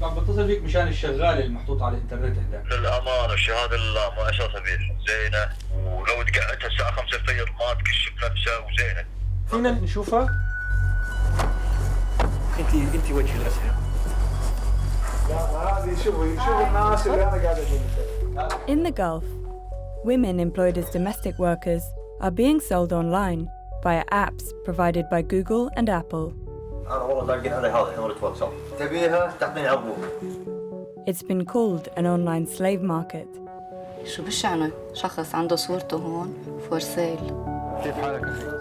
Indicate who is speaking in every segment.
Speaker 1: عم بتصل فيك مشان الشغاله المحطوط على الانترنت عندك.
Speaker 2: للامانه الشهاده لا ما اساسها بيه زينه، ولو دققتها الساعه 5 الفجر ما تكشف نفسها وزينه.
Speaker 1: فينا نشوفها؟ انت وجه الاسئله.
Speaker 3: لا هذه شوفوا الناس اللي انا قاعد اقول.
Speaker 4: In the Gulf, women employed as domestic workers are being sold online via apps provided by Google and Apple.
Speaker 2: انا والله لاقي على هذا نمرة واتساب، تبيها تعطيني عبوه.
Speaker 4: It's been called an online slave market.
Speaker 5: شو بشأنه؟ شخص عنده صورته هون for sale.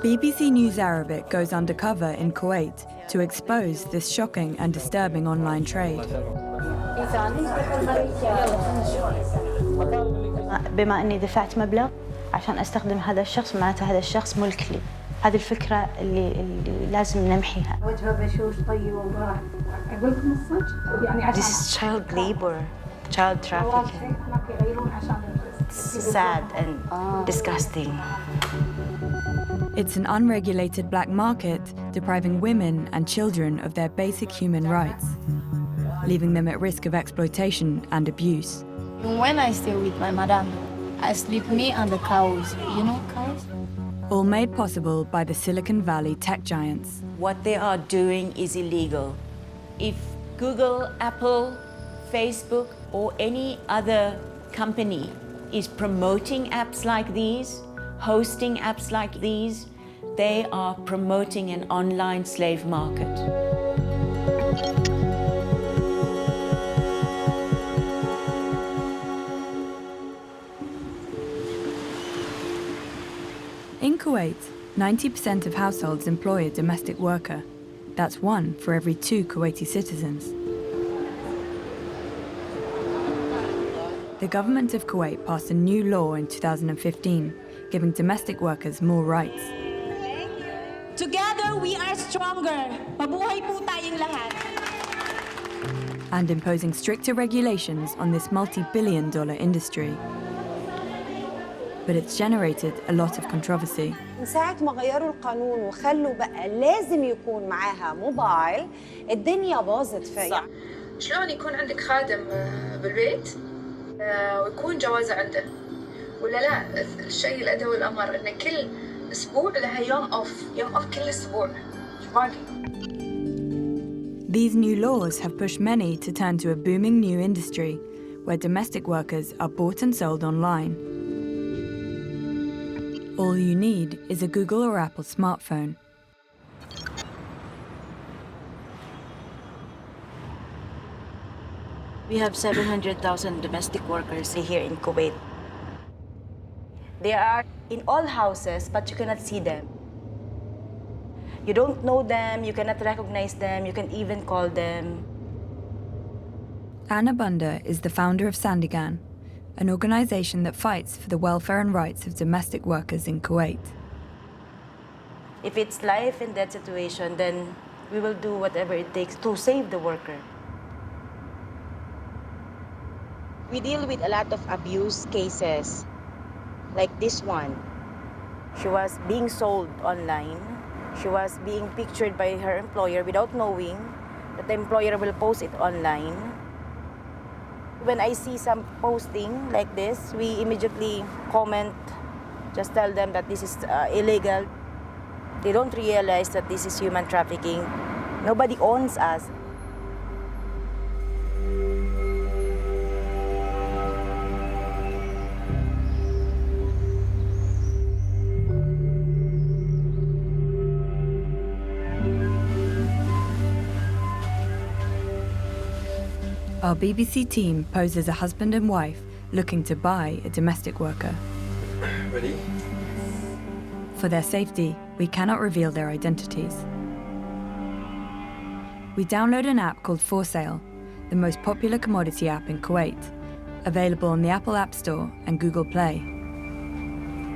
Speaker 4: BBC News Arabic goes undercover in Kuwait to expose this shocking and disturbing online trade.
Speaker 6: بما أني دفعت مبلغ عشان أستخدم هذا الشخص معناته هذا الشخص ملك لي. هذه الفكرة اللي لازم نمحيها.
Speaker 7: وجهه بشوش طيب وبرع. أقول لكم الصدق يعني
Speaker 6: This is child labor, child trafficking. It's sad and disgusting.
Speaker 4: It's an unregulated black market depriving women and children of their basic human rights, leaving them at risk of exploitation and abuse.
Speaker 7: When I stay with my madam, I sleep me and the cows. You know cows?
Speaker 4: All made possible by the Silicon Valley tech giants.
Speaker 8: What they are doing is illegal. If Google, Apple, Facebook, or any other company is promoting apps like these, hosting apps like these, they are promoting an online slave market. In Kuwait, 90% of households employ a domestic worker. That's 1 for every 2 Kuwaiti citizens. The government of Kuwait passed a new law in 2015, giving domestic workers more rights.
Speaker 9: Together we are stronger. Mabuhay po tayong lahat.
Speaker 4: And imposing stricter regulations on this multi-billion-dollar industry. But it's generated a lot of controversy.
Speaker 10: من ساعة ما غيروا القانون وخلوا بقى لازم يكون معاها موبايل، الدنيا باظت فيها.
Speaker 11: شلون يكون عندك خادم بالبيت ويكون جوازه عنده؟ ولا لا، الشيء الأدهى والأمر إن كل أسبوع لها يوم أوف كل أسبوع. شو باقي؟
Speaker 4: These new laws have pushed many to turn to a booming new industry where domestic workers are bought and sold online. All you need is a Google or Apple smartphone.
Speaker 6: We have 700,000 domestic workers here in Kuwait. They are in all houses, but you cannot see them. You don't know them, you cannot recognize them, you can even call them.
Speaker 4: Anna Bunda is the founder of Sandigan, an organization that fights for the welfare and rights of domestic workers in Kuwait.
Speaker 6: If it's life and death situation, then we will do whatever it takes to save the worker.
Speaker 12: We deal with a lot of abuse cases, like this one.
Speaker 6: She was being sold online. She was being pictured by her employer without knowing that the employer will post it online. When I see some posting like this, we immediately comment, just tell them that this is illegal. They don't realize that this is human trafficking. Nobody owns us.
Speaker 4: Our BBC team pose as a husband and wife looking to buy a domestic worker.
Speaker 1: Ready?
Speaker 4: For their safety, we cannot reveal their identities. We download an app called For Sale, the most popular commodity app in Kuwait, available on the Apple App Store and Google Play.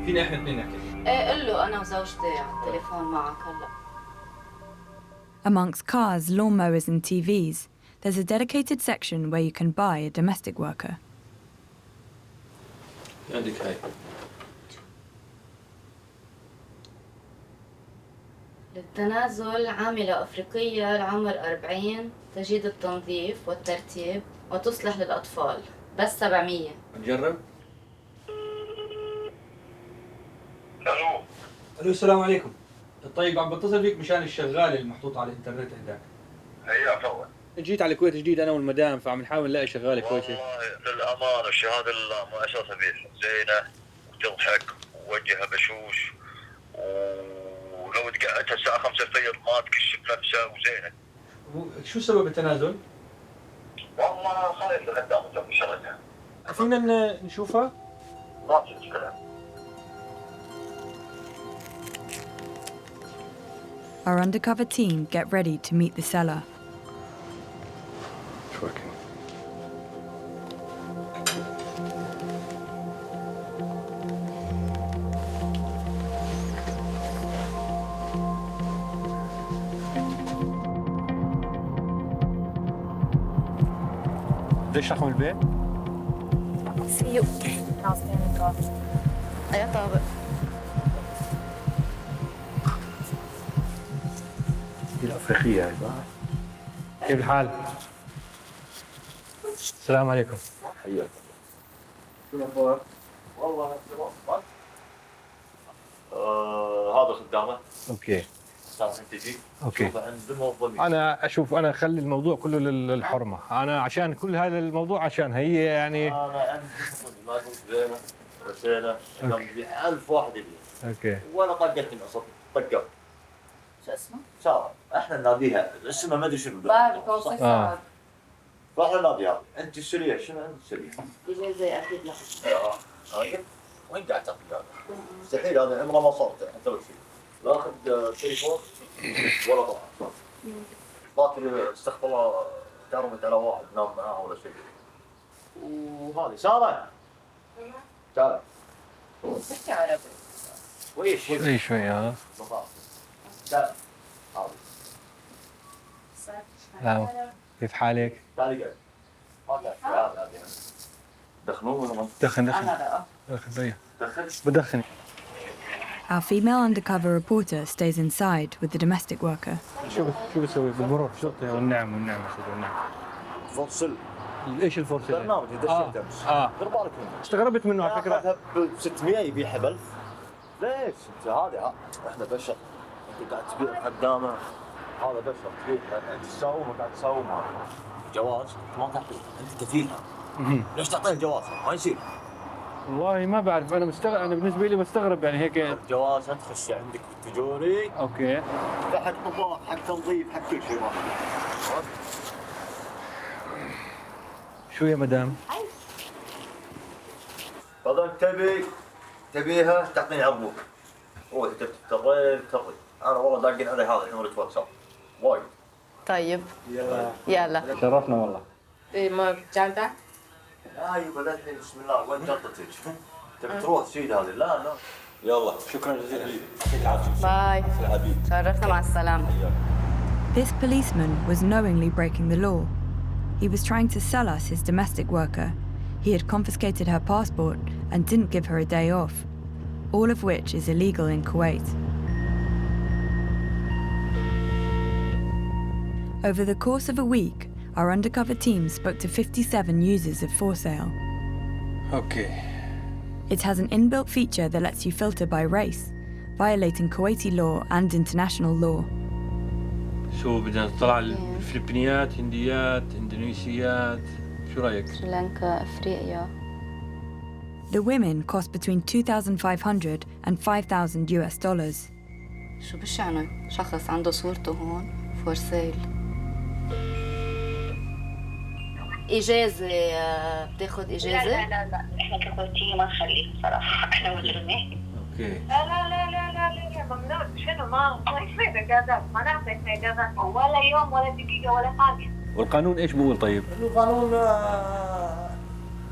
Speaker 11: فينا احنا اثنين نحكي. قل له انا وزوجتي على التليفون معك هلا.
Speaker 4: Amongst cars, lawnmowers and TVs, there's a dedicated section where you can buy a domestic worker.
Speaker 5: للتنازل عاملة أفريقية العمر 40 تجيد التنظيف والترتيب وتصلح للأطفال بس 700.
Speaker 1: نجرب.
Speaker 2: الو.
Speaker 1: الو السلام عليكم. طيب عم بتصل فيك مشان الشغاله المحطوطه على الانترنت عندك.
Speaker 2: هيا فوق.
Speaker 1: جيت على الكويت جديد انا والمدام فعم نحاول نلاقي شغاله كويسه.
Speaker 2: والله للامانه الشهاده لله ما اشرف بيها، زينه وتضحك ووجهها بشوش، ولو تقعدها الساعه 5 الفجر ما تكشف نفسها وزينه.
Speaker 1: شو سبب التنازل؟
Speaker 2: والله خليت لقدام جنب شغلتها.
Speaker 1: فينا نشوفها؟
Speaker 2: ما في مشكله.
Speaker 4: Our undercover team get ready to meet the seller.
Speaker 13: Trafficking.
Speaker 1: ليش رقم البيت؟
Speaker 6: See you.
Speaker 5: أي طابق؟
Speaker 13: دي الأفريقية هاي صح؟
Speaker 1: كيف الحال؟ السلام عليكم.
Speaker 13: حياك.
Speaker 2: شو الاخبار؟ والله هذا خدامه.
Speaker 13: اوكي.
Speaker 2: سامح تجي.
Speaker 13: اوكي.
Speaker 2: عند الموظفين.
Speaker 13: انا اشوف انا اخلي الموضوع كله للحرمه، انا عشان كل هذا الموضوع عشان هي يعني
Speaker 2: انا عندي ما قلت زينه رسينا كم 1000 واحد يبي.
Speaker 13: اوكي.
Speaker 2: ولا طقتني اصلا طقه.
Speaker 5: شو اسمه؟
Speaker 2: ساره احنا نناديها اسمها ما ادري شنو.
Speaker 5: بارك الله.
Speaker 2: فاحنا نناديها انت السريه شنو انت السريه؟
Speaker 5: زي اكيد لك.
Speaker 2: وين قاعد تاخذ هذا؟ مستحيل هذا عمره ما صارت حتى لو شيء. لا اخذ تليفون ولا طلع. باكر استغفر الله احترمت على واحد نام معاه ولا شيء. وهذه ساره. تعال.
Speaker 5: احكي عربي.
Speaker 2: ويش؟
Speaker 13: اي شوي ها.
Speaker 2: تعال.
Speaker 13: سلام. كيف حالك؟
Speaker 2: تعالي قاعد. ما تعرف هذا دخنوه ولا ما؟
Speaker 13: دخن
Speaker 5: أنا لا.
Speaker 2: دخن.
Speaker 13: بدخن.
Speaker 4: Our female undercover reporter stays inside with the domestic worker.
Speaker 13: شو بسوي بالمرور؟ شرطي والنعم
Speaker 2: فصل.
Speaker 13: ايش الفرصه؟
Speaker 2: برنامج دشيته امس. دير بالك منه.
Speaker 13: استغربت منه على فكره.
Speaker 2: ب 600 يبيعها ب 1000. ليش؟ انت هذه احنا بشر. انت قاعد تبيع خدامه. هذا بشر تبيع انت تساوم وقاعد تساوم جواز ما تعطيه انت كفيلها. ليش تعطيه الجواز؟ ما يصير.
Speaker 13: والله ما بعرف انا مستغرب، انا بالنسبه لي مستغرب يعني هيك.
Speaker 2: الجواز تخش عندك تجوري.
Speaker 13: اوكي.
Speaker 2: حق طباخ حق تنظيف حق كل شيء.
Speaker 13: شو يا مدام؟
Speaker 2: فضل تبيها تعطيني عربون. هو تضيف انا والله داقين علي هذا نمرة واتساب وايد.
Speaker 5: طيب. يلا.
Speaker 13: شرفنا والله.
Speaker 5: إيه ما جانتا؟
Speaker 2: ايوه بدأتني بسم الله وين جنطتك؟ تبي تروح تشيل هذه؟ لا يلا شكرا جزيلا يعطيك العافيه.
Speaker 5: باي.
Speaker 2: حبيبي.
Speaker 5: شرفنا مع السلامة.
Speaker 4: This policeman was knowingly breaking the law. He was trying to sell us his domestic worker. He had confiscated her passport and didn't give her a day off, all of which is illegal in Kuwait. Over the course of a week, our undercover team spoke to 57 users of for sale.
Speaker 1: Okay.
Speaker 4: It has an inbuilt feature that lets you filter by race, violating Kuwaiti law and international law.
Speaker 1: شو بدنا نطلع الفلبينيات، هنديات، اندونيسيات، شو رايك؟
Speaker 5: سريلانكا، افريقيا.
Speaker 4: The women cost between $2,500 and $5,000 US.
Speaker 5: شو بشأنه؟ شخص عنده صورته هون فور سيل. إجازة بتاخد إجازة؟
Speaker 14: لا احنا ككويتيين ما نخليه صراحة احنا مجرمين.
Speaker 1: اوكي.
Speaker 14: لا ممنوع شنو ما يصير اجازات ما نعطي اجازات ولا يوم ولا دقيقة ولا حاجة.
Speaker 1: والقانون ايش بقول طيب؟
Speaker 2: القانون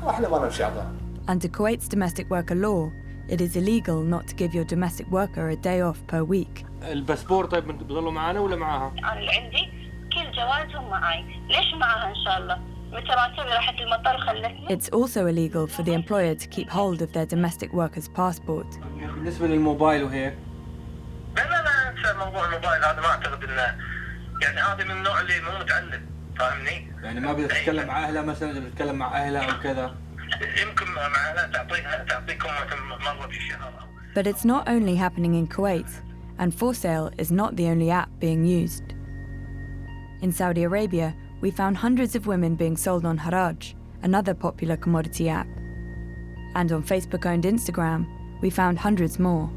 Speaker 2: احنا ما نمشي على.
Speaker 4: Under Kuwait's domestic worker law, it is illegal not to give your domestic worker a day off per week.
Speaker 1: الباسبور طيب بضلوا معنا ولا معاها؟
Speaker 14: انا عندي كل جوازهم معي، ليش معاها ان شاء الله؟ متى ما تبي راحت المطار خلتني.
Speaker 4: It's also illegal for the employer to keep hold of their domestic worker's passport.
Speaker 1: بالنسبة للموبايل وهيك؟
Speaker 14: لا
Speaker 15: حتى موضوع الموبايل هذا ما اعتقد انه يعني هذا من النوع اللي مو متعلم، فاهمني؟
Speaker 1: يعني ما بدها تتكلم مع اهلها مثلا، اذا بتتكلم مع اهلها او كذا؟
Speaker 15: يمكن مع اهلها تعطيكم مره في الشهر.
Speaker 4: But it's not only happening in Kuwait, and for sale is not the only app being used. In Saudi Arabia, we found hundreds of women being sold on Haraj, another popular commodity app. And on Facebook-owned Instagram, we found hundreds more.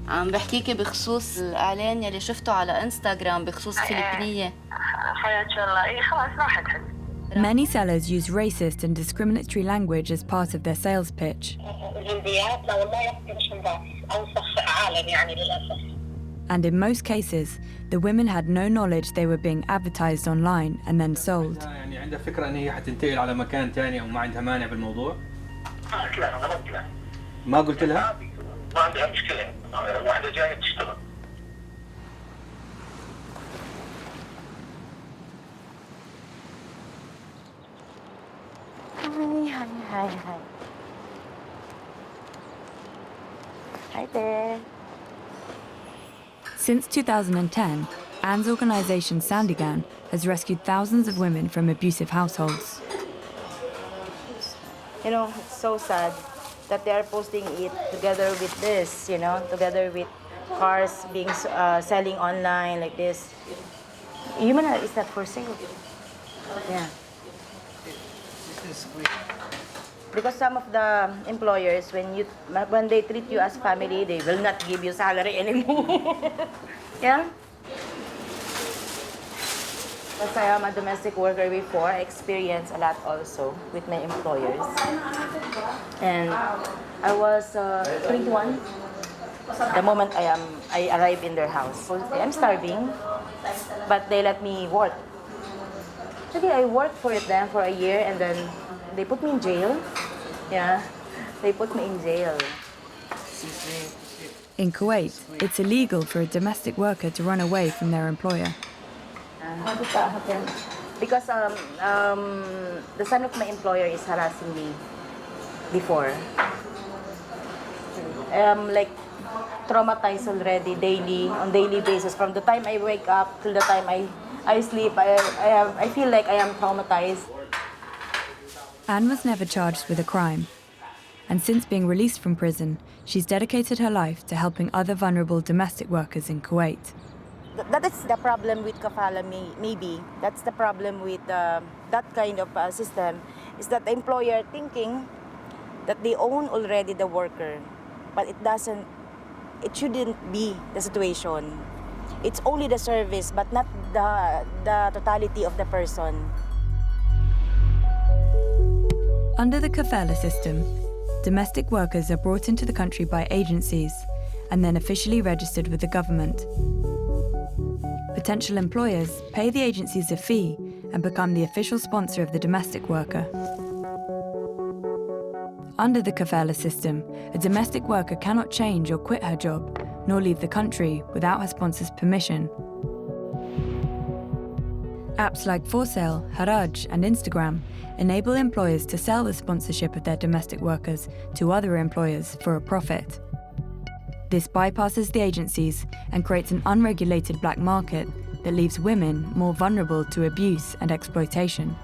Speaker 5: عم بحكيكي بخصوص الإعلان يلي شفته على إنستغرام بخصوص فلبينية.
Speaker 14: حياك الله. إيه خلاص راحت حد.
Speaker 4: Many sellers use racist and discriminatory language as part of their sales pitch.
Speaker 14: الجنديات لا والله مش نضاف أو صف عالم يعني للأسف.
Speaker 4: And in most cases, the women had no knowledge they were being advertised online and then sold.
Speaker 1: يعني عندها فكرة ان هي حتنتقل على مكان ثاني او ما عندها مانع بالموضوع؟
Speaker 15: لا انا ما قلت لها.
Speaker 1: ما قلت لها؟
Speaker 15: ما عندها مشكلة، واحدة جاية تشتغل.
Speaker 6: Hi. Hi there.
Speaker 4: Since 2010, Anne's organisation Sandigan has rescued thousands of women from abusive households.
Speaker 6: You know, it's so sad that they are posting it together with this, you know, together with cars being selling online like this. Human is not for sale. Yeah. Because some of the employers, when they treat you as family, they will not give you salary anymore. Yeah. Because I am a domestic worker before, I experienced a lot also with my employers. And I was 21 the moment I arrived in their house. I'm starving, but they let me work. Actually, I worked for them for a year and then they put me in jail. Yeah, they put me in jail.
Speaker 4: In Kuwait, it's illegal for a domestic worker to run away from their employer.
Speaker 6: How did that happen? Because the son of my employer is harassing me before. I'm like traumatized already on daily basis. From the time I wake up till the time I sleep, I feel like I am traumatized.
Speaker 4: Anne was never charged with a crime. And since being released from prison, she's dedicated her life to helping other vulnerable domestic workers in Kuwait.
Speaker 6: That is the problem with kafala, maybe. That's the problem with that kind of system, is that the employer thinking that they own already the worker, but it shouldn't be the situation. It's only the service, but not the totality of the person.
Speaker 4: Under the kafala system, domestic workers are brought into the country by agencies and then officially registered with the government. Potential employers pay the agencies a fee and become the official sponsor of the domestic worker. Under the kafala system, a domestic worker cannot change or quit her job, nor leave the country without her sponsor's permission. Apps like For Sale, Haraj, and Instagram enable employers to sell the sponsorship of their domestic workers to other employers for a profit. This bypasses the agencies and creates an unregulated black market that leaves women more vulnerable to abuse and exploitation.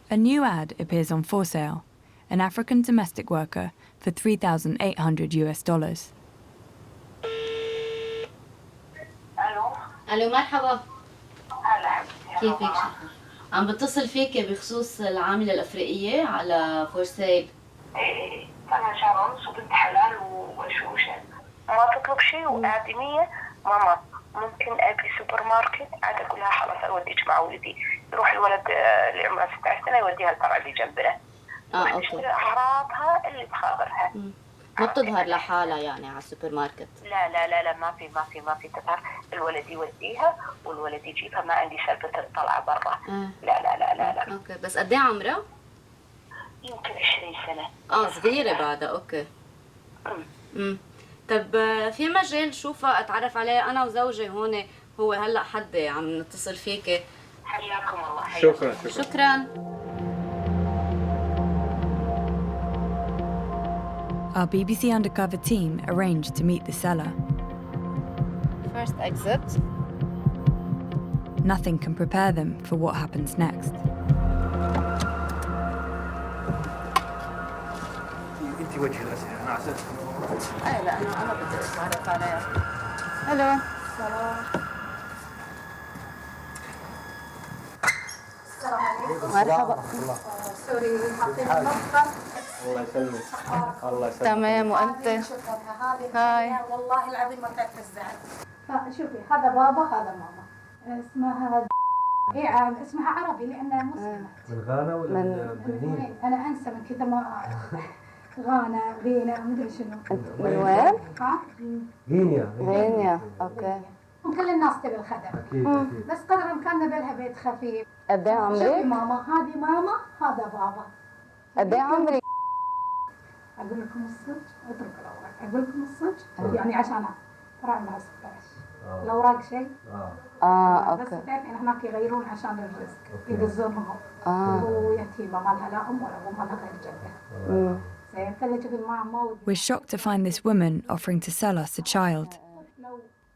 Speaker 4: A new ad appears on For Sale, an African domestic worker for $3,800.
Speaker 5: الو مرحبا.
Speaker 14: هلا حبيبتي.
Speaker 5: كيفك؟ عم بتصل فيكي بخصوص العاملة الأفريقية على فور سيل.
Speaker 14: ايه انا شارونس وبنت حلال وشوشة. ما تطلب شيء وآدمية ماما ممكن ابي سوبر ماركت عاد اقول لها خلاص اوديك مع ولدي. يروح الولد اللي عمره 16 سنة يوديها الفرع اللي جنبنا.
Speaker 5: اوكي.
Speaker 14: اعراضها اللي تخابرها.
Speaker 5: ما بتظهر لحالها يعني على السوبر ماركت؟
Speaker 14: لا ما في تظهر. الولد يوديها والولد يجيبها. ما عندي سالفة الطلعة برا. لا.
Speaker 5: اوكي بس قد ايه عمرها؟
Speaker 14: يمكن 20 سنة.
Speaker 5: صغيرة بعدها. اوكي. طب في مجال شوفها اتعرف عليه انا وزوجي هون. هو هلا حد عم نتصل فيكي.
Speaker 14: حياكم الله.
Speaker 5: شكرا.
Speaker 4: Our BBC undercover team arranged to meet the seller.
Speaker 6: First exit.
Speaker 4: Nothing can prepare them for what happens next.
Speaker 13: انت وجه الاسئله انا عسلت.
Speaker 6: لا انا بدي اتعرف عليها. الو. مرحبا.
Speaker 3: سوري حاطين المطبخ.
Speaker 13: الله يسلمك. الله يسلمك.
Speaker 6: تمام وانت؟ هاي.
Speaker 3: والله العظيم ما تعرف الزعل. شوفي هذا بابا هذا ماما. اسمها اسمها عربي لانها مسلمه.
Speaker 13: من غانا ولا من بنين؟
Speaker 3: انا انسى من كذا ما غانا غينا مدري شنو.
Speaker 6: من وين؟
Speaker 3: ها؟
Speaker 6: غينيا. اوكي.
Speaker 3: كل الناس تبي الخدم.
Speaker 13: اكيد.
Speaker 3: بس قدر الامكان نبي بيت خفيف.
Speaker 6: قد ايه عمرك؟
Speaker 3: شوفي ماما هذه ماما هذا بابا.
Speaker 6: قد ايه عمرك؟
Speaker 3: اقول لكم الصدق اترك الاوراق. اقول لكم الصدق يعني عشان ترى عمرها 16. الاوراق شيء.
Speaker 6: اوكي.
Speaker 3: بس تعرفين هناك يغيرون عشان الرزق يقزونهم. ويتيمه ما لها لا ام ولا ابو ما لها غير جده. زين فلجوا بالماما.
Speaker 4: We're shocked to find this woman offering to sell us a child.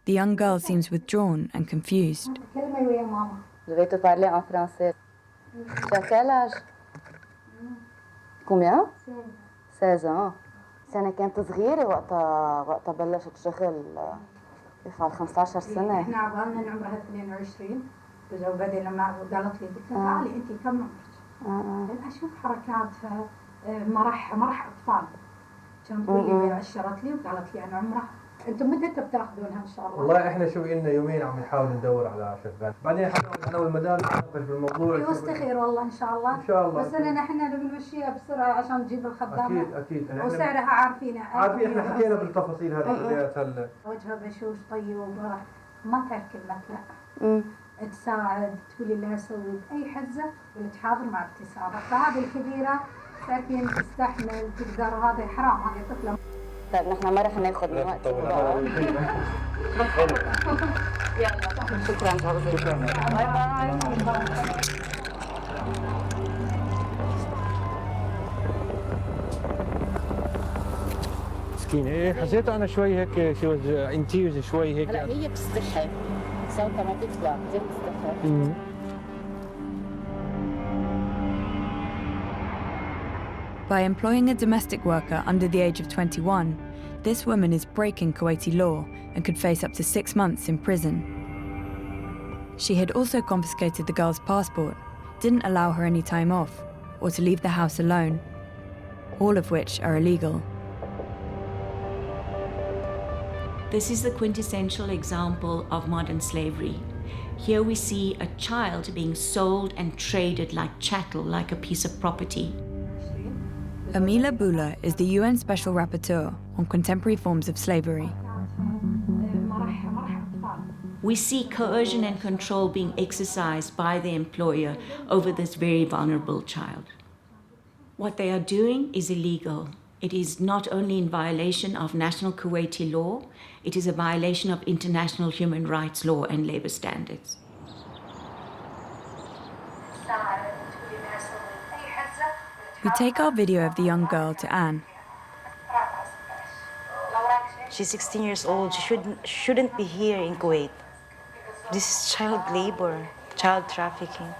Speaker 4: The young girl seems withdrawn and confused.
Speaker 3: كلمه ويا ماما.
Speaker 6: Je vais te parler en français. Tu as quel âge? Combien? 16 ans. أنا كانت صغيرة وقتها بلشت شغل يفعل 15 سنة.
Speaker 3: احنا عقبالنا ان عمرها 22 وبعدين لما قالت لي قلت لها تعالي انت كم عمرك؟ اشوف حركاتها مرح اطفال. كانت تقول لي عشرت لي وقالت لي انا عمرها. انتم متى بتاخذونها ان شاء الله؟
Speaker 13: والله احنا شوف لنا يومين عم نحاول ندور على شغال، بعدين حنقعد انا والمدام نناقش بالموضوع.
Speaker 3: يستخير والله ان شاء الله.
Speaker 13: ان شاء الله.
Speaker 3: بس اننا احنا نبي نمشيها بسرعه عشان نجيب الخدامه.
Speaker 13: اكيد.
Speaker 3: وسعرها عارفينها.
Speaker 13: عارفين احنا حكينا بالتفاصيل هذه كلياتها هلا.
Speaker 3: وجهها بشوش طيب ما تعرف كلمه لا. تساعد تقول لها سوي اي حزه وتحاضر مع ابتسامه. فهذه الكبيره تعرفين تستحمل تقدر. هذا حرام هذه طفله.
Speaker 6: طيب نحن ما رح ناخذ من وقت. يلا شكرا. باي باي.
Speaker 13: مسكينة. ايه حسيت انا شوي هيك شو انتيوز شوي هيك.
Speaker 6: هلا هي بتستحي صوتها ما تطلع كثير بتستحي.
Speaker 4: By employing a domestic worker under the age of 21, this woman is breaking Kuwaiti law and could face up to 6 months in prison. She had also confiscated the girl's passport, didn't allow her any time off, or to leave the house alone, all of which are illegal.
Speaker 8: This is the quintessential example of modern slavery. Here we see a child being sold and traded like chattel, like a piece of property.
Speaker 4: Amila Bula is the UN Special Rapporteur on contemporary forms of slavery.
Speaker 8: We see coercion and control being exercised by the employer over this very vulnerable child. What they are doing is illegal. It is not only in violation of national Kuwaiti law, it is a violation of international human rights law and labor standards.
Speaker 4: We take our video of the young girl to Anne.
Speaker 12: She's 16 years old. She shouldn't be here in Kuwait. This is child labor, child trafficking.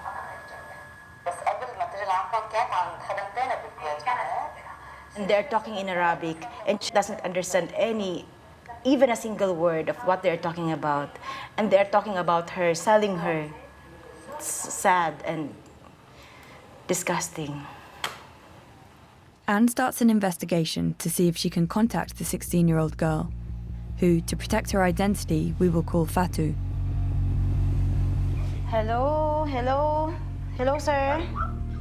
Speaker 12: And they're talking in Arabic, and she doesn't understand even a single word of what they're talking about. And they're talking about her, selling her. It's sad and disgusting.
Speaker 4: Anne starts an investigation to see if she can contact the 16-year-old girl, who, to protect her identity, we will call Fatu.
Speaker 12: Hello, sir.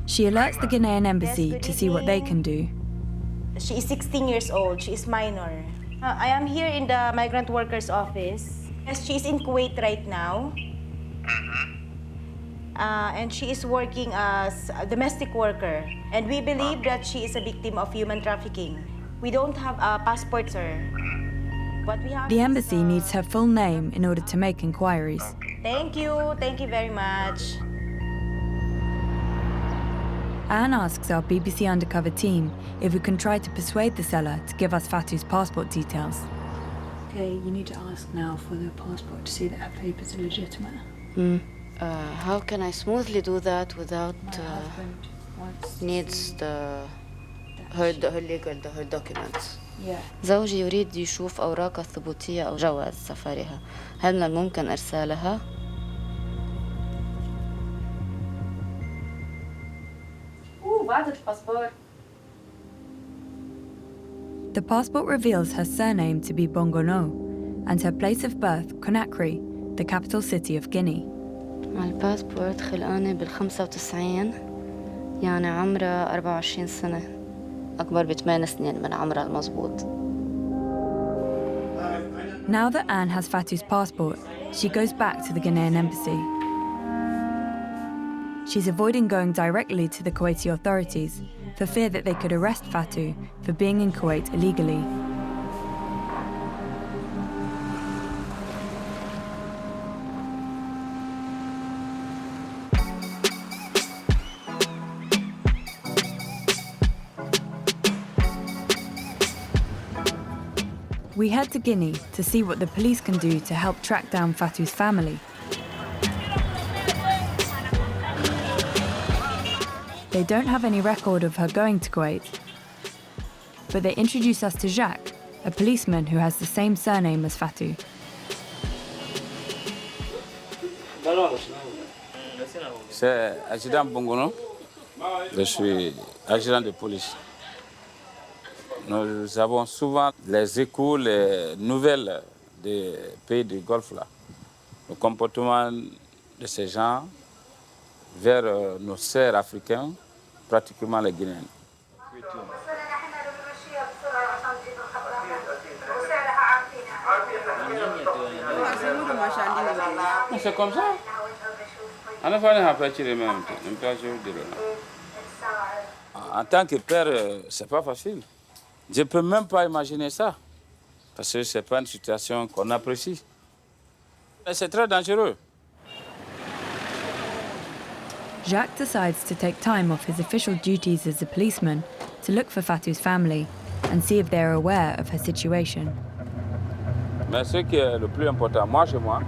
Speaker 4: She alerts the Ghanaian embassy to see what they can do.
Speaker 12: She is 16 years old. She is minor. I am here in the migrant workers office. Yes, she is in Kuwait right now. And she is working as a domestic worker. And we believe that she is a victim of human trafficking. We don't have a passport, sir. What we have
Speaker 4: The embassy needs her full name in order to make inquiries.
Speaker 12: Thank you very much.
Speaker 4: Anne asks our BBC undercover team if we can try to persuade the seller to give us Fatu's passport details.
Speaker 16: Okay, you need to ask now for the passport to see that her papers are legitimate.
Speaker 5: How can I smoothly do that without needs her documents?
Speaker 16: Yeah.
Speaker 5: زوجي يريد يشوف أوراقها الثبوتية أو جواز سفرها. هل من الممكن إرسالها؟ بعد الباسبور.
Speaker 4: The passport reveals her surname to be Bongono and her place of birth, Conakry, the capital city of Guinea.
Speaker 5: الباسبورت خلقانة بال95 يعني عمرها 24 سنة أكبر ب8 سنين من عمرها المضبوط.
Speaker 4: Now that Anne has Fatu's passport, she goes back to the Ghanaian embassy. She's avoiding going directly to the Kuwaiti authorities for fear that they could arrest Fatu for being in Kuwait illegally. We head to Guinea to see what the police can do to help track down Fatu's family. They don't have any record of her going to Kuwait, but they introduce us to Jacques, a policeman who has the same surname as Fatu.
Speaker 17: C'est adjudant Bongono. Je suis adjudant de police. Nous avons souvent les échos, les nouvelles des pays du Golfe, là. Le comportement de ces gens vers nos sœurs africains, pratiquement les Guinéens. C'est comme ça. En tant que père, c'est pas facile. Je ne peux même pas imaginer ça, parce que ce n'est pas une situation qu'on apprécie. C'est très dangereux.
Speaker 4: Jacques decides to take time off his official duties as a policeman to look for Fatu's family and see if they're aware of her situation.
Speaker 17: Mais ce qui est le plus important, moi chez moi,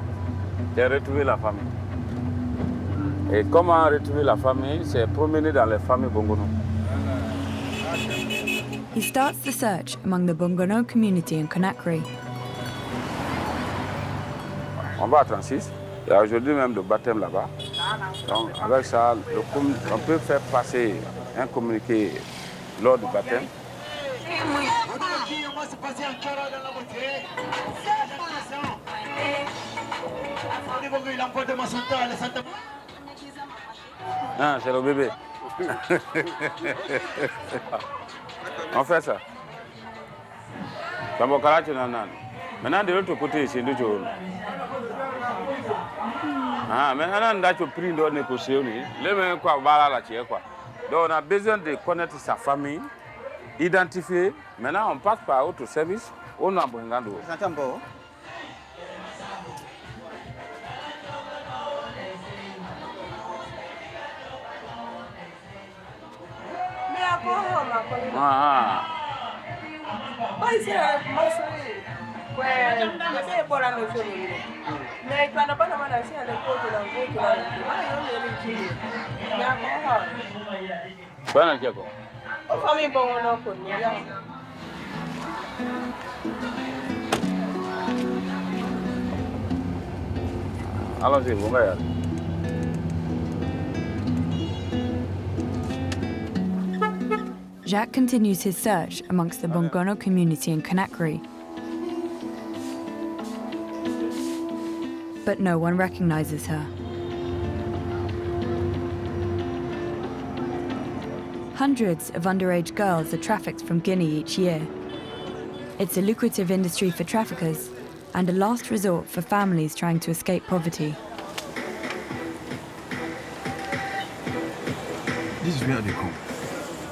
Speaker 17: c'est retrouver la famille. Et comment retrouver la famille, c'est promener dans les familles Bongono.
Speaker 4: He starts the search among the Bongono community in Conakry.
Speaker 17: On va à 36. Il y a aujourd'hui même le baptême là-bas. Donc avec ça, on peut faire passer un communiqué lors du baptême. Ah, c'est le bébé. On fait ça. Maintenant, de l'autre côté, c'est deux jours. Ah, maintenant, on a pris une négociation. Donc, on a besoin de connaître sa famille, identifier. Maintenant, on passe par autre service. On a besoin de. Allons-y, bon gars.
Speaker 4: Jacques continues his search amongst the Bongono community in Conakry. But no one recognizes her. Hundreds of underage girls are trafficked from Guinea each year. It's a lucrative industry for traffickers and a last resort for families trying to escape poverty.
Speaker 18: This is where they come.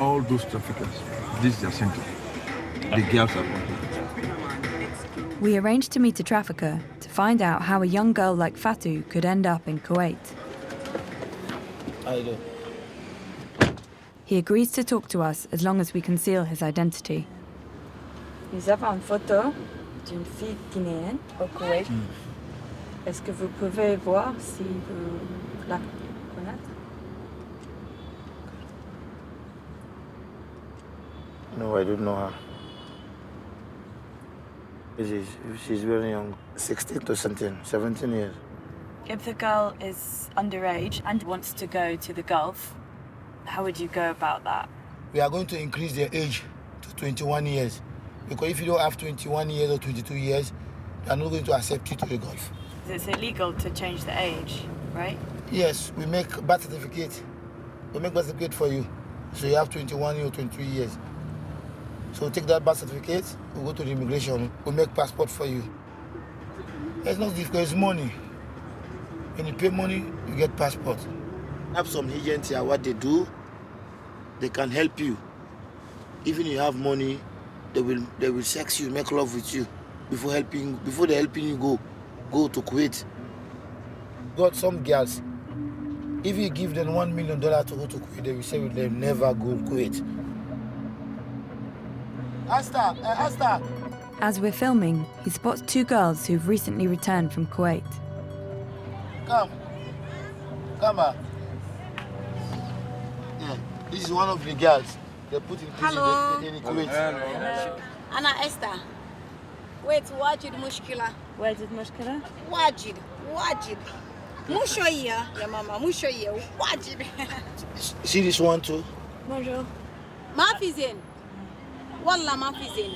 Speaker 18: All those traffickers, this is their center. The girls are working.
Speaker 4: We arranged to meet a trafficker to find out how a young girl like Fatu could end up in Kuwait.
Speaker 19: I do.
Speaker 4: He agrees to talk to us as long as we conceal his identity.
Speaker 16: Nous avons une photo d'une fille guinéenne au Koweït. Est-ce que vous pouvez voir si vous la connaissez?
Speaker 19: No, I don't know her. She's very young, 16 to 17 years.
Speaker 16: If the girl is underage and wants to go to the Gulf, how would you go about that?
Speaker 19: We are going to increase their age to 21 years. Because if you don't have 21 years or 22 years, they are not going to accept you to the Gulf.
Speaker 16: It's illegal to change the age, right?
Speaker 19: Yes, we make birth certificate. We make birth certificate for you. So you have 21 or 23 years. So take that birth certificate, we go to the immigration, we make passport for you. It's not difficult, it's money. When you pay money, you get passport. Have some agents here, what they do, they can help you. Even if you have money, they will sex you, make love with you before they're helping you go to Kuwait. Got some girls, if you give them $1 million to go to Kuwait, they will say they'll never go to Kuwait. Asta!
Speaker 4: As we're filming, he spots two girls who've recently returned from Kuwait.
Speaker 19: Come back. Yeah, this is one of the girls they put in prison in Kuwait.
Speaker 20: Hello. أنا أستا. ويت واجد مشكلة.
Speaker 16: واجد مشكلة؟
Speaker 20: واجد. مو شوية يا ماما مو شوية واجد.
Speaker 19: See this one too?
Speaker 20: Bonjour. ما في زين. والله ما في زين.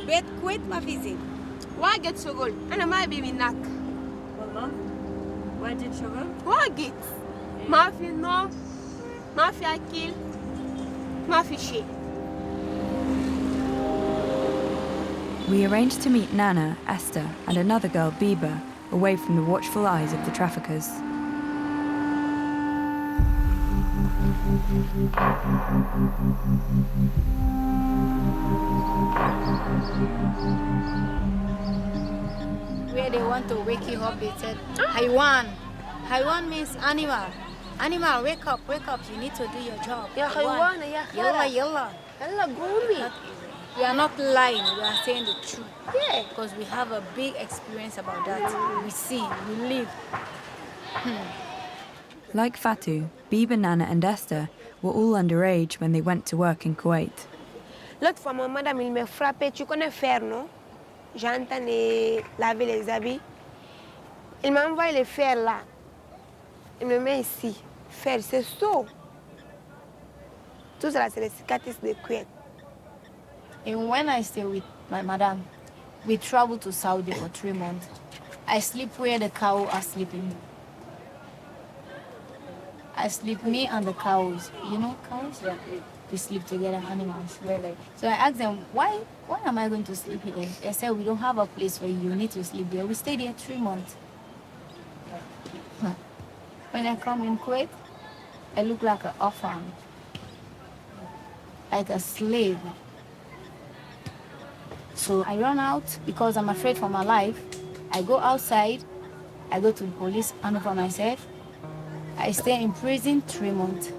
Speaker 20: بيت كويت ما في زين. واجد شغل. أنا ما أبي منك.
Speaker 16: والله؟ واجد شغل؟
Speaker 20: واجد. ما في نوم. ما في أكل. ما في شيء.
Speaker 4: We arranged to meet Nana, Esther, and another girl, Biba, away from the watchful eyes of the traffickers.
Speaker 20: Where they want to wake you up, they said, Haywan. Haywan means animal. Animal, wake up, you need to do your job.
Speaker 14: يا حيوانة يا خالة.
Speaker 20: يلا.
Speaker 14: هلا قومي.
Speaker 20: We are not lying, we are saying the truth.
Speaker 14: Yeah.
Speaker 20: Because we have a big experience about that. We see, we live.
Speaker 4: Like Fatou, Biba, Nana, and Esther were all underage when they went to work in Kuwait.
Speaker 14: L'autre fois, madame, il m'a frappé. Tu connais faire, non? J'entends laver les habits. Il m'a envoyé le fer là. Il me met ici. Fer, c'est chaud. Tout ça, c'est les cicatrices de Kuwait.
Speaker 7: And when I stay with my madam, we travel to Saudi for 3 months. I sleep where the cow are sleeping. I sleep me and the cows. You know cows? Yeah. We sleep together, animals. Really? So I asked them, why am I going to sleep here? They said, we don't have a place for you. You need to sleep there. We stayed there 3 months. When I come in Kuwait, I look like an orphan. Like a slave. So I run out because I'm afraid for my life. I go outside, I go to the police, hand over myself. I stay in prison 3 months.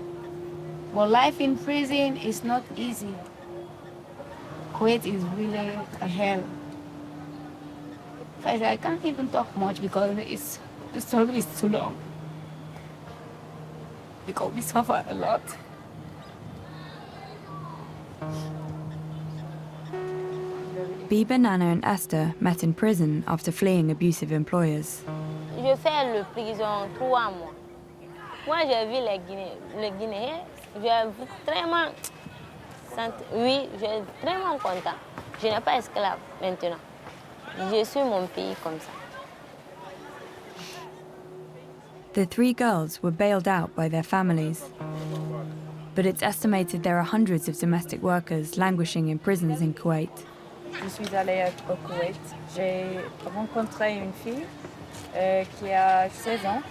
Speaker 7: But life in prison is not easy. Kuwait is really a hell. I can't even talk much because the story is too long. Because we suffer a lot.
Speaker 4: Biba, Nana, and Esther met in prison after fleeing abusive employers.
Speaker 21: Je fais le prison 3 mois. Moi, j'ai vu les Guinéens, j'ai vraiment content. Je n'ai pas esclave maintenant. Je suis mon pays comme ça.
Speaker 4: The 3 girls were bailed out by their families. But it's estimated there are hundreds of domestic workers languishing in prisons in Kuwait.
Speaker 16: Je suis allée au Koweït. J'ai rencontré une fille qui a 16 ans.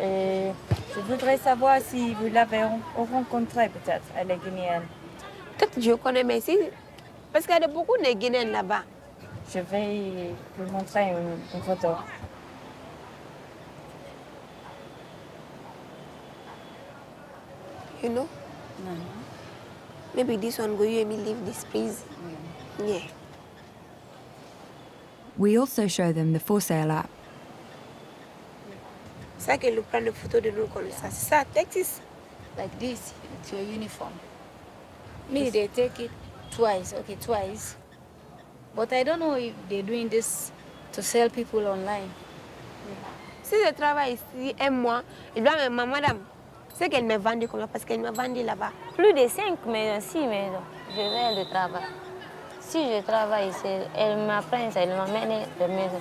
Speaker 16: Et je voudrais savoir si vous l'avez rencontrée peut-être. Elle est guinéenne.
Speaker 14: Peut-être je connais, mais si. Parce qu'il y a beaucoup de Guinéens là-bas.
Speaker 16: Je vais vous montrer une photo.
Speaker 14: You know?
Speaker 16: Non.
Speaker 9: maybe this one go you and me leave this please. Yeah.
Speaker 4: We also show them the for sale app.
Speaker 9: Ça qu'elle nous prend des photos de nous comme ça. C'est ça, Texas.
Speaker 7: Like this, it's your uniform. Me, they take it twice, okay, twice. But I don't know if they're doing this to sell people online.
Speaker 9: Si je travaille ici un mois, je dois me madame, c'est qu'elle me vendait comme ça parce qu'elle me vendait là-bas.
Speaker 21: Plus de 5 maisons, 6 maisons, je vais le travail. Si je travaille ici, elle m'apprend ça, elle m'amène de maison.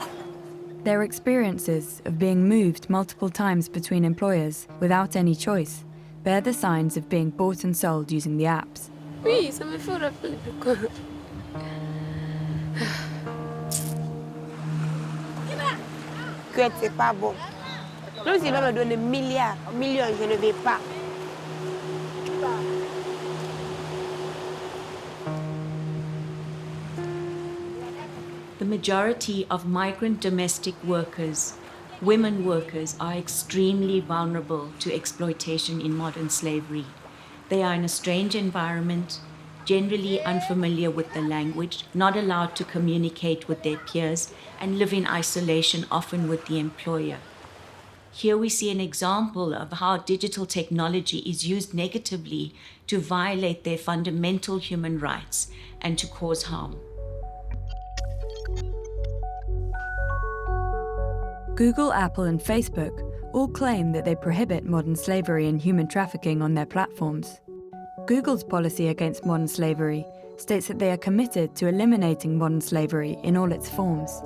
Speaker 4: Their experiences of being moved multiple times between employers without any choice bear the signs of being bought and sold using the apps.
Speaker 9: Oui, ça me fait rappeler de quoi. Que c'est pas bon. Même s'il va me donner millions, je ne vais pas.
Speaker 8: The majority of migrant domestic workers, women workers, are extremely vulnerable to exploitation in modern slavery. They are in a strange environment, generally unfamiliar with the language, not allowed to communicate with their peers, and live in isolation, often with the employer. Here we see an example of how digital technology is used negatively to violate their fundamental human rights and to cause harm.
Speaker 4: Google, Apple, and Facebook all claim that they prohibit modern slavery and human trafficking on their platforms. Google's policy against modern slavery states that they are committed to eliminating modern slavery in all its forms.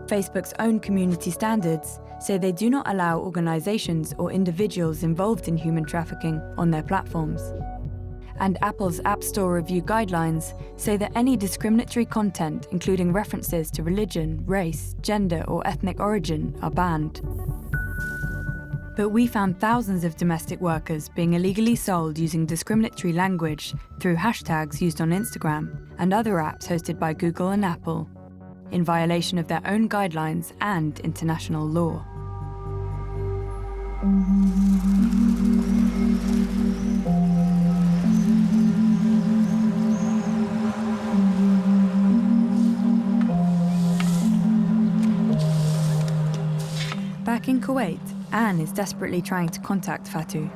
Speaker 4: Facebook's own community standards say they do not allow organizations or individuals involved in human trafficking on their platforms. And Apple's App Store review guidelines say that any discriminatory content, including references to religion, race, gender, or ethnic origin, are banned. But we found thousands of domestic workers being illegally sold using discriminatory language through hashtags used on Instagram and other apps hosted by Google and Apple, in violation of their own guidelines and international law. Back in Kuwait, Anne is desperately trying to contact Fatou.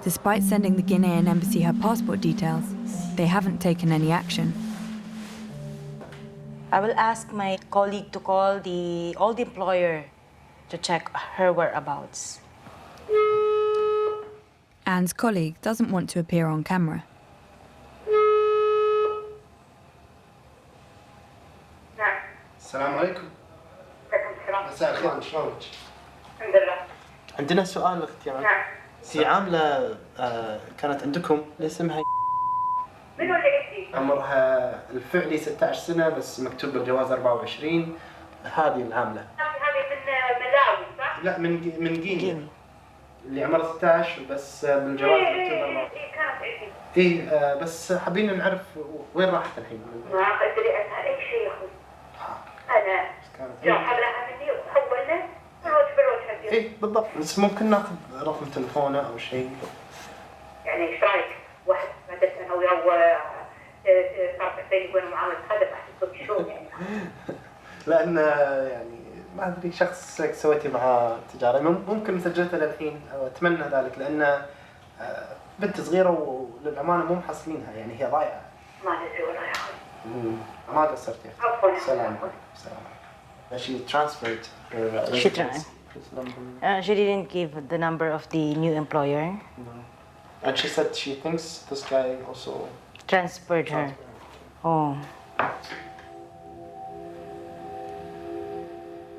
Speaker 4: Despite sending the Ghanaian embassy her passport details, they haven't taken any action.
Speaker 12: I will ask my colleague to call the old employer to check her whereabouts.
Speaker 4: Anne's colleague doesn't want to appear on camera.
Speaker 22: السلام عليكم. مساء الخير، شلونك؟
Speaker 11: الحمد لله.
Speaker 22: عندنا سؤال اختي.
Speaker 11: نعم.
Speaker 22: في عاملة كانت عندكم اسمها
Speaker 11: من ولا انتي؟
Speaker 22: عمرها الفعلي 16 سنة بس مكتوب بالجواز 24. هذه العاملة.
Speaker 11: هذه من ملاوي صح؟
Speaker 22: لا من غينيا. اللي عمرها 16 بس بالجواز مكتوب 24.
Speaker 11: كانت عندي.
Speaker 22: بس حابين نعرف وين راحت الحين.
Speaker 11: ما ادري عنها اي شيء يا اخوي. انا جو حبلها مني وحولنا بالوجه بالوجه.
Speaker 22: بالضبط، بس ممكن ناخذ رقم تلفونه او شيء.
Speaker 11: يعني ايش رايك؟ واحد بعد سنه وياه صار بيني وبينه معامله هذا احس شلون يعني.
Speaker 22: لان يعني ما ادري شخص سويتي معاه تجاره ممكن مسجلته للحين، اتمنى ذلك لان بنت صغيره وللامانه مو محصلينها، يعني هي ضايعه.
Speaker 11: ما ندري والله يا اخوي.
Speaker 22: ما قصرتي.
Speaker 11: عفوا.
Speaker 22: سلام. She transferred her
Speaker 12: She she didn't give the number of the new employer.
Speaker 22: No. And she said she thinks this guy also
Speaker 12: transferred her. Oh.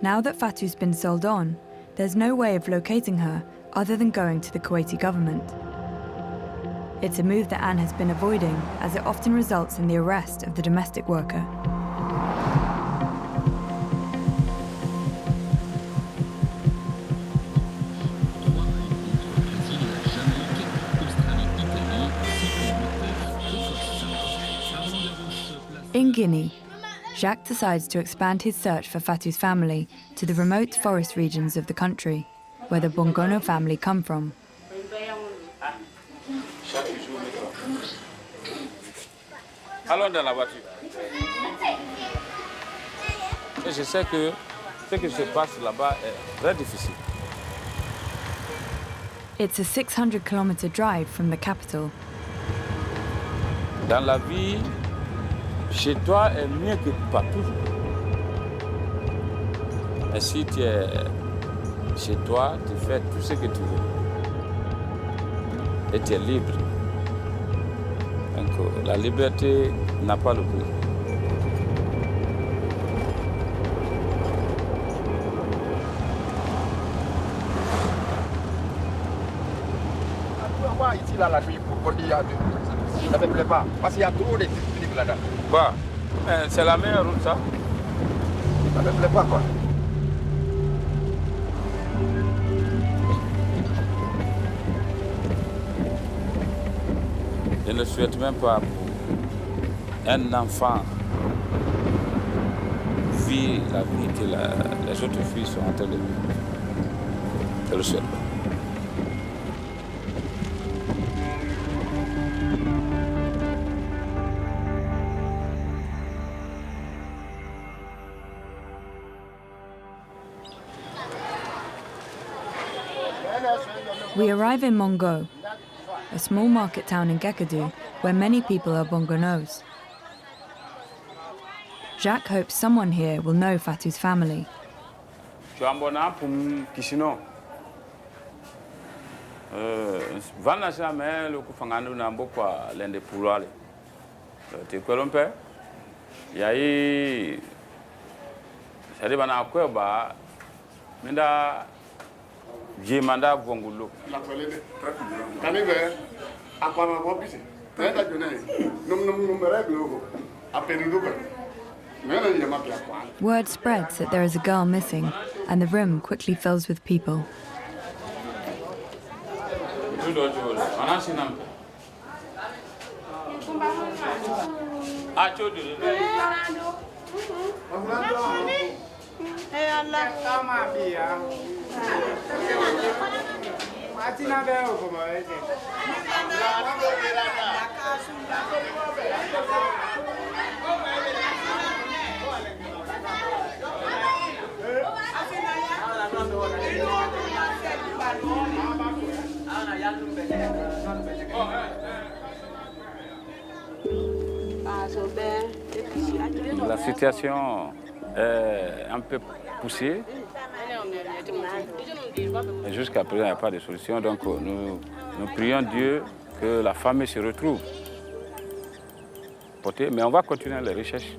Speaker 4: Now that Fatou's been sold on, there's no way of locating her other than going to the Kuwaiti government. It's a move that Anne has been avoiding, as it often results in the arrest of the domestic worker. In Guinea, Jacques decides to expand his search for Fatou's family to the remote forest regions of the country, where the Bongono family come from.
Speaker 17: Allons dans la voiture. Et je sais que ce qui se passe là-bas est très difficile.
Speaker 4: It's a 600-kilometer drive from the capital.
Speaker 17: Dans la vie, chez toi est mieux que partout. Et si tu es chez toi, tu fais tout ce que tu veux. Et tu es libre. Donc la liberté n'a pas le prix.
Speaker 18: Ici, là, la nuit, pour dire, ça ne me plaît pas. Parce qu'il y a trop de disponibles là-dedans.
Speaker 17: Bah, c'est la meilleure route, ça.
Speaker 18: Ça ne me plaît pas, quoi.
Speaker 17: Je ne souhaite même pas pour un enfant vivre la vie que les autres filles sont en train de vivre. Je le souhaite pas.
Speaker 4: We arrive in Mongo, a small market town in Gekadu where many people are Bongonos. Jacques hopes someone here will know Fatu's family.
Speaker 17: Jimanda Vongulo.
Speaker 4: Word spreads that there is a girl missing, and the room quickly fills with people.
Speaker 17: La situation est un peu poussée. Et jusqu'à présent, il n'y a pas de solution. Donc, nous prions Dieu que la famille se retrouve. Mais on va continuer les recherches.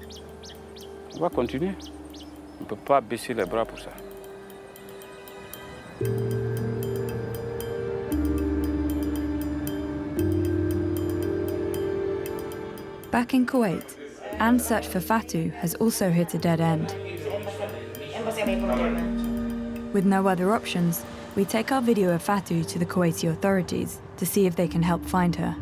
Speaker 17: On va continuer. On ne peut pas baisser les bras pour ça.
Speaker 4: Back in Kuwait, Anne's search for Fatu has also hit a dead end. With no other options, we take our video of Fatu to the Kuwaiti authorities to see if they can help find her.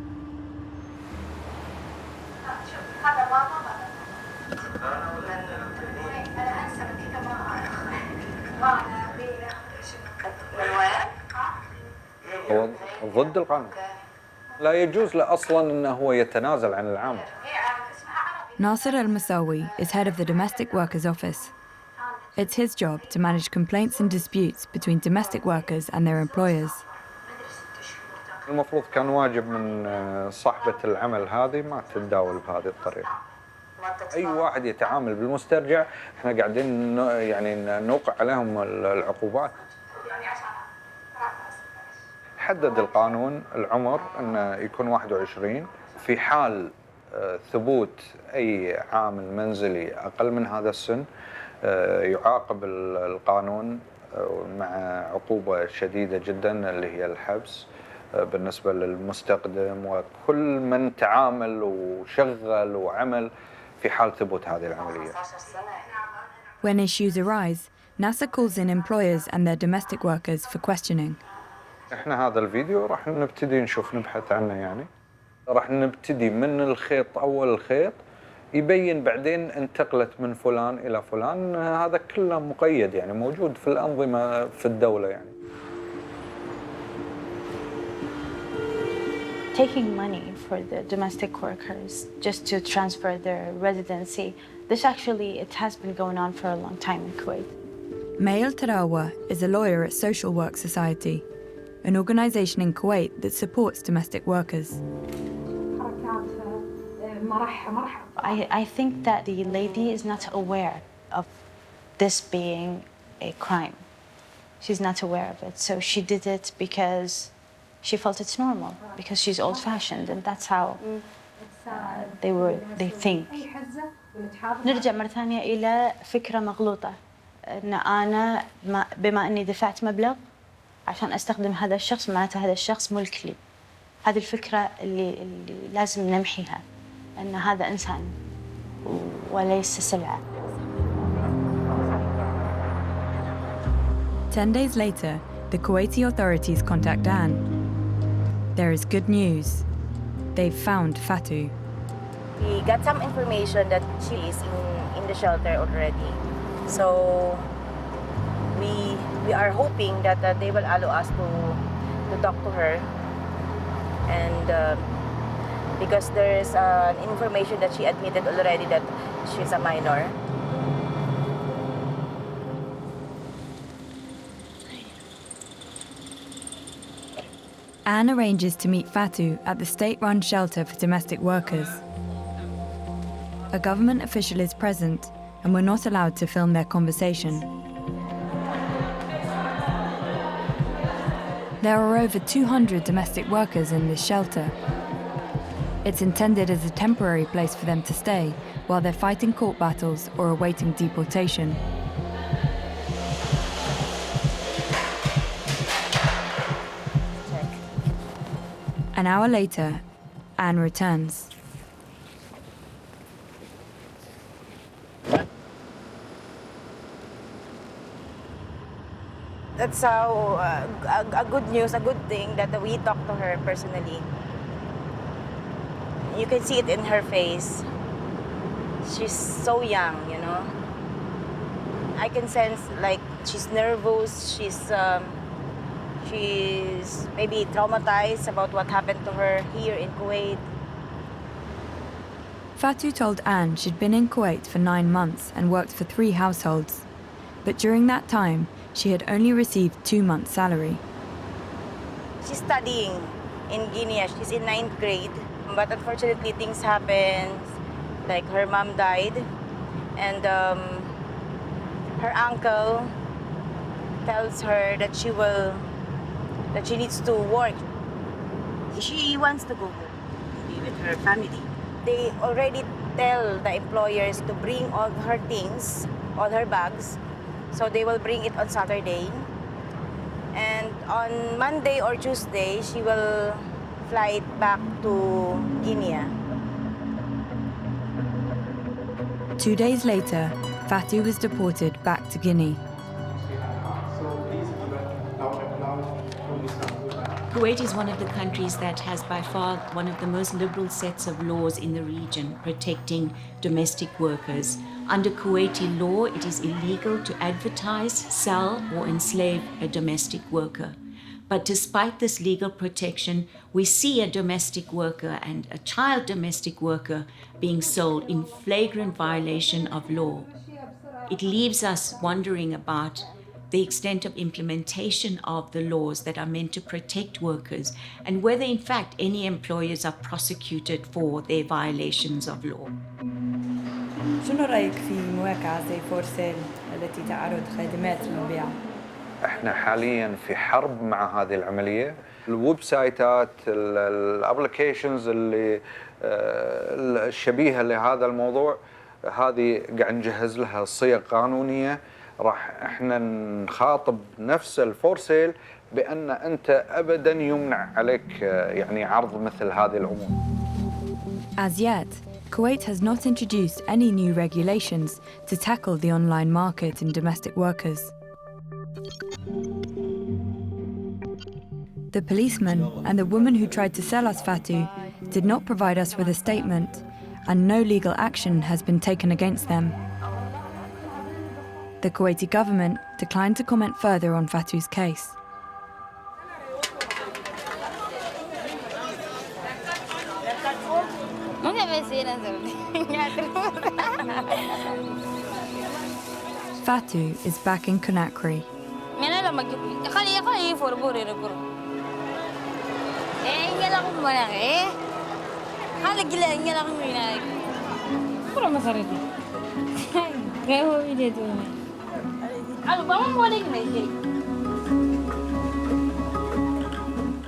Speaker 2: هو ضد القانون. لا يجوز له أصلاً أنه هو يتنازل عن العمل.
Speaker 4: Nasser al-Masawi is head of the Domestic Workers Office. It's his job to manage complaints and disputes between domestic workers and their employers.
Speaker 2: المفروض كان واجب من صاحبة العمل هذه ما تتداول بهذه الطريقة. أي واحد يتعامل بالمسترجع احنا قاعدين يعني نوقع عليهم العقوبات. حدد القانون العمر انه يكون 21 في حال ثبوت اي عامل منزلي اقل من هذا السن يعاقب القانون مع عقوبة شديدة جدا اللي هي الحبس بالنسبة للمستخدم وكل من تعامل وشغل وعمل في حال ثبوت هذه العملية.
Speaker 4: When issues arise, Nasser calls in employers and their domestic workers for questioning.
Speaker 2: احنا هذا الفيديو راح نبتدي نبحث عنه يعني. راح نبتدي من الخيط أول الخيط يبين بعدين انتقلت من فلان إلى فلان هذا كله مقيد يعني موجود في الأنظمة في الدولة يعني.
Speaker 1: taking money for the domestic workers just to transfer their residency. This actually, it has been going on for a long time in Kuwait.
Speaker 4: Mail Tarawa is a lawyer at Social Work Society, an organisation in Kuwait that supports domestic workers.
Speaker 1: I think that the lady is not aware of this being a crime. She's not aware of it. So she did it because she felt it's normal, because she's old-fashioned, and that's how they think. نرجع مرة ثانية إلى فكرة مغلوطة إن أنا بما إني دفعت مبلغ عشان أستخدم هذا الشخص معناته هذا الشخص ملك لي. هذه الفكرة اللي لازم نمحيها، أن هذا إنسان وليس سلعة.
Speaker 4: 10 days later, the Kuwaiti authorities contact Anne. There is good news. They've found Fatou.
Speaker 6: We got some information that she is in the shelter already. So we are hoping that they will allow us to talk to her. And because there is information that she admitted already that she's a minor.
Speaker 4: Anne arranges to meet Fatou at the state-run shelter for domestic workers. A government official is present, and we're not allowed to film their conversation. There are over 200 domestic workers in this shelter. It's intended as a temporary place for them to stay while they're fighting court battles or awaiting deportation. An hour later, Anne returns.
Speaker 6: That's how a good news, a good thing that we talked to her personally. You can see it in her face. She's so young, you know. I can sense like she's nervous. She's maybe traumatized about what happened to her here in Kuwait.
Speaker 4: Fatou told Anne she'd been in Kuwait for 9 months and worked for 3 households. But during that time, she had only received 2 months' salary.
Speaker 6: She's studying in Guinea. She's in 9th grade. But unfortunately, things happened. Like her mom died. And her uncle tells her that she needs to work. She wants to go be with her family. They already tell the employers to bring all her things, all her bags, so they will bring it on Saturday. And on Monday or Tuesday, she will fly back to Guinea.
Speaker 4: 2 days later, Fatou was deported back to Guinea.
Speaker 8: Kuwait is one of the countries that has by far one of the most liberal sets of laws in the region protecting domestic workers. Under Kuwaiti law, it is illegal to advertise, sell, or enslave a domestic worker. But despite this legal protection, we see a domestic worker and a child domestic worker being sold in flagrant violation of law. It leaves us wondering about the extent of implementation of the laws that are meant to protect workers and whether in fact any employers are prosecuted for their violations of law.
Speaker 4: شنو رأيك في مواقع زي فور سيل التي تعرض خدمات للبيع؟
Speaker 2: احنا حاليا في حرب مع هذه العمليه. الويب سايتات، الابلكيشنز اللي الشبيهه لهذا الموضوع، هذه قاعد نجهز لها صيغ قانونيه. راح احنا نخاطب نفس الفور سيل بان انت ابدا يمنع عليك يعني عرض مثل هذه الامور.
Speaker 4: As yet, Kuwait has not introduced any new regulations to tackle the online market in domestic workers. The policeman and the woman who tried to sell us Fatou did not provide us with a statement, and no legal action has been taken against them. The Kuwaiti government declined to comment further on Fatou's case. Fatou is back in Conakry.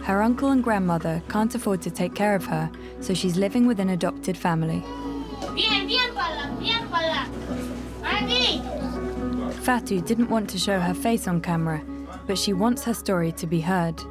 Speaker 4: Her uncle and grandmother can't afford to take care of her, so she's living with an adopted family. Fatou didn't want to show her face on camera, but she wants her story to be heard.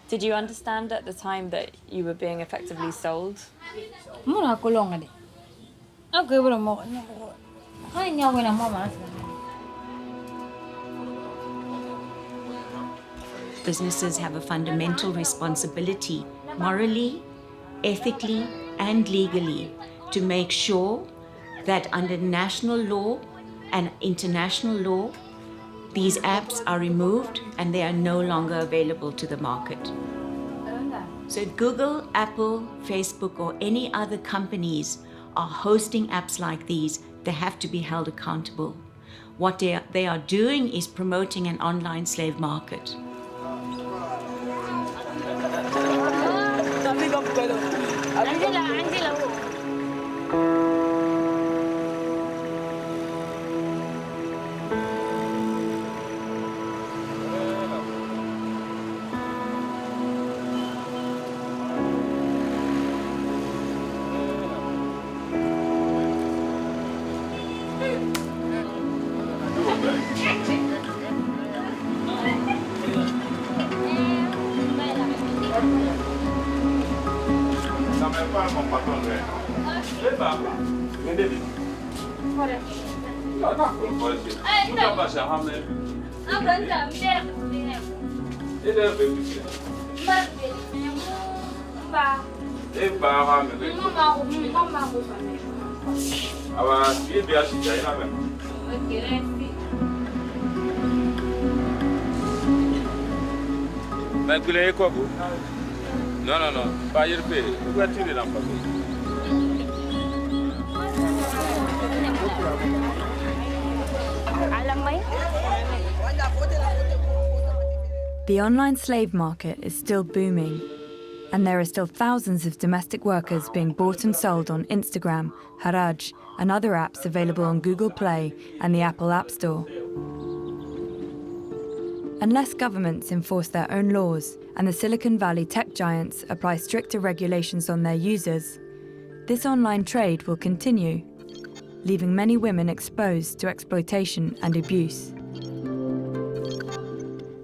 Speaker 4: Did you understand at the time that you were being effectively sold?
Speaker 8: Businesses have a fundamental responsibility, morally, ethically, and legally, to make sure that under national law and international law, these apps are removed and they are no longer available to the market. So if Google, Apple, Facebook, or any other companies are hosting apps like these, they have to be held accountable. What they are doing is promoting an online slave market.
Speaker 17: Non, pas y repayer. Pourquoi tirer dans le
Speaker 4: The online slave market is still booming, and there are still thousands of domestic workers being bought and sold on Instagram, Haraj, and other apps available on Google Play and the Apple App Store. Unless governments enforce their own laws and the Silicon Valley tech giants apply stricter regulations on their users, this online trade will continue, leaving many women exposed to exploitation and abuse.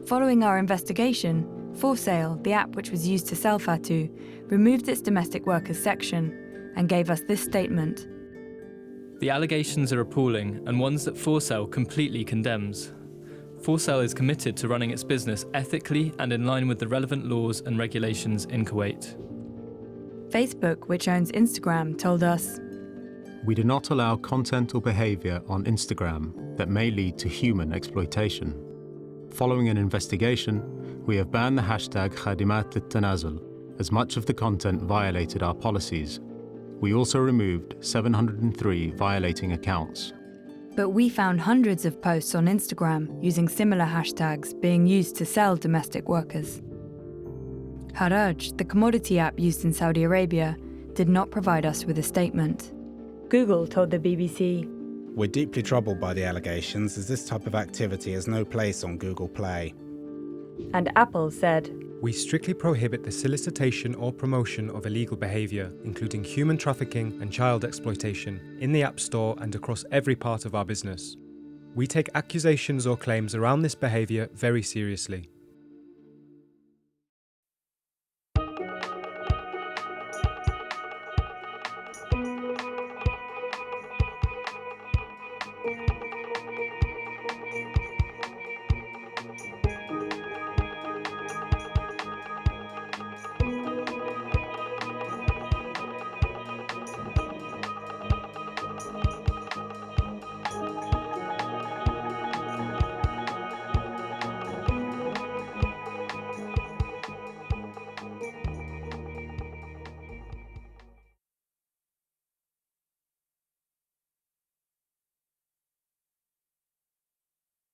Speaker 4: Following our investigation, For Sale, the app which was used to sell Fatou, removed its domestic workers section and gave us this statement.
Speaker 10: The allegations are appalling and ones that For Sale completely condemns. For Sale is committed to running its business ethically and in line with the relevant laws and regulations in Kuwait.
Speaker 4: Facebook, which owns Instagram, told us,
Speaker 15: "We do not allow content or behaviour on Instagram that may lead to human exploitation. Following an investigation, we have banned the hashtag Khadimat Littanazul, as much of the content violated our policies. We also removed 703 violating accounts."
Speaker 4: But we found hundreds of posts on Instagram using similar hashtags being used to sell domestic workers. Haraj, the commodity app used in Saudi Arabia, did not provide us with a statement. Google told the BBC,
Speaker 3: We're deeply troubled by the allegations, as this type of activity has no place on Google Play.
Speaker 4: And Apple said,
Speaker 13: "We strictly prohibit the solicitation or promotion of illegal behaviour, including human trafficking and child exploitation, in the App Store and across every part of our business. We take accusations or claims around this behaviour very seriously.